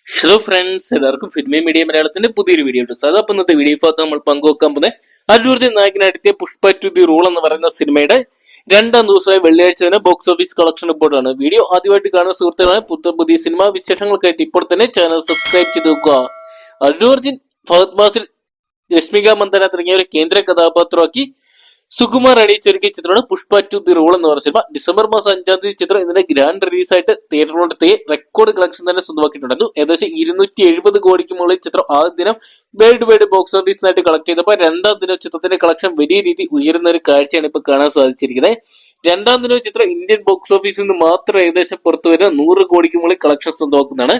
Hello friends, എല്ലാവർക്കും filmy media മലയാളത്തിന്റെ പുതിയൊരു വീഡിയോ ഉണ്ട്. സാധാരണ ഇന്നത്തെ വീഡിയോ ഭാഗത്ത് നമ്മൾ പങ്കുവെക്കാൻ പോകുന്നത് അല്ലു അർജുൻ നായകനായെത്തിയ പുഷ്പ ടു ദി റൂൾ എന്ന് പറയുന്ന സിനിമയുടെ രണ്ടാം ദിവസമായ വെള്ളിയാഴ്ച തന്നെ ബോക്സ് ഓഫീസ് കളക്ഷൻ റിപ്പോർട്ടാണ്. വീഡിയോ ആദ്യമായിട്ട് കാണുന്ന സുഹൃത്തുക്കളാണ് പുതിയ സിനിമാ വിശേഷങ്ങൾക്കായിട്ട് ഇപ്പോൾ തന്നെ ചാനൽ സബ്സ്ക്രൈബ് ചെയ്ത് വെക്കുക. അല്ലു അർജുൻ ഫഹദ് ഫാസിൽ, രശ്മിക മന്ദന തുടങ്ങിയവരെ കേന്ദ്ര കഥാപാത്രമാക്കി സുകുമാർ അണിയിച്ചൊരുക്കിയ ചിത്രമാണ് പുഷ്പ ടു ദി റൂൾ എന്ന് പറയുന്ന സിനിമ. ഡിസംബർ മാസം 5-ാം തീയതി ചിത്രം ഇതിന്റെ ഗ്രാൻഡ് റിലീസായിട്ട് തിയേറ്ററുകളിലെത്തി റെക്കോർഡ് കളക്ഷൻ തന്നെ സ്വന്തമാക്കിയിട്ടുണ്ടായിരുന്നു. ഏകദേശം 270 കോടിക്ക് മുകളിൽ ചിത്രം ആദ്യ ദിനം വേൾഡ് വൈഡ് ബോക്സ് ഓഫീസിനായിട്ട് കളക്ട് ചെയ്തപ്പോൾ രണ്ടാം ദിനം ചിത്രത്തിന്റെ കളക്ഷൻ വലിയ രീതി ഉയരുന്ന ഒരു കാഴ്ചയാണ് ഇപ്പൊ കാണാൻ സാധിച്ചിരിക്കുന്നത്. രണ്ടാം ദിനം ചിത്രം ഇന്ത്യൻ ബോക്സ് ഓഫീസിൽ നിന്ന് മാത്രം ഏകദേശം പുറത്തു വരുന്ന 100 കോടിക്ക് മുകളിൽ കളക്ഷൻ സ്വന്തമാക്കുന്നതാണ്.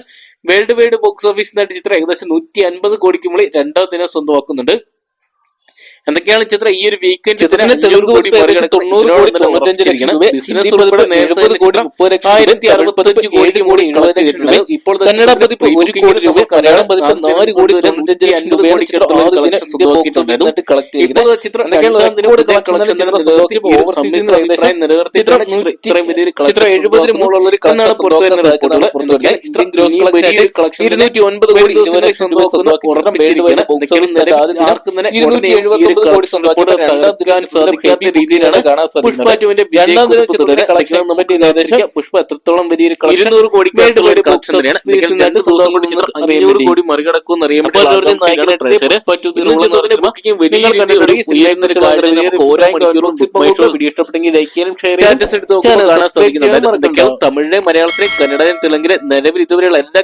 വേൾഡ് വൈഡ് ബോക്സ് ഓഫീസിനായിട്ട് ചിത്രം ഏകദേശം 150 കോടിക്ക് മുകളിൽ രണ്ടാം ദിനം സ്വന്തമാക്കുന്നുണ്ട്. എന്തൊക്കെയാണ് ചിത്രം ഈ ഒരു വീക്കെൻഡ് ചിത്രത്തിന് തെലുങ്ക് കോടി 90 കോടി 95 ബിസിനസ് ഉൾപ്പെടെ 70 കോടി 1065 കോടി ഇപ്പോൾ കന്നഡ പതിപ്പ് 1 കോടി രൂപ, മലയാളം പതിപ്പ് 4 കോടി 95 കോടിക്ക് ഇപ്പോൾ ചിത്രം ചിത്രം 70 മുകളിലുള്ള ഒരു കണ്ണാണ് പുറത്തു വരുന്നത്. ചിത്രം 209 കോടി രീതിയിലാണ് പുഷ്പ എത്രത്തോളം വലിയൊരു 200 കോടി കോടി മറികടക്കും ഇഷ്ടപ്പെട്ടെങ്കിൽ തമിഴിലെ, മലയാളത്തിലെ, കന്നഡയിലും, തെലുങ്കിലെ നിലവിൽ ഇതുവരെയുള്ള എല്ലാ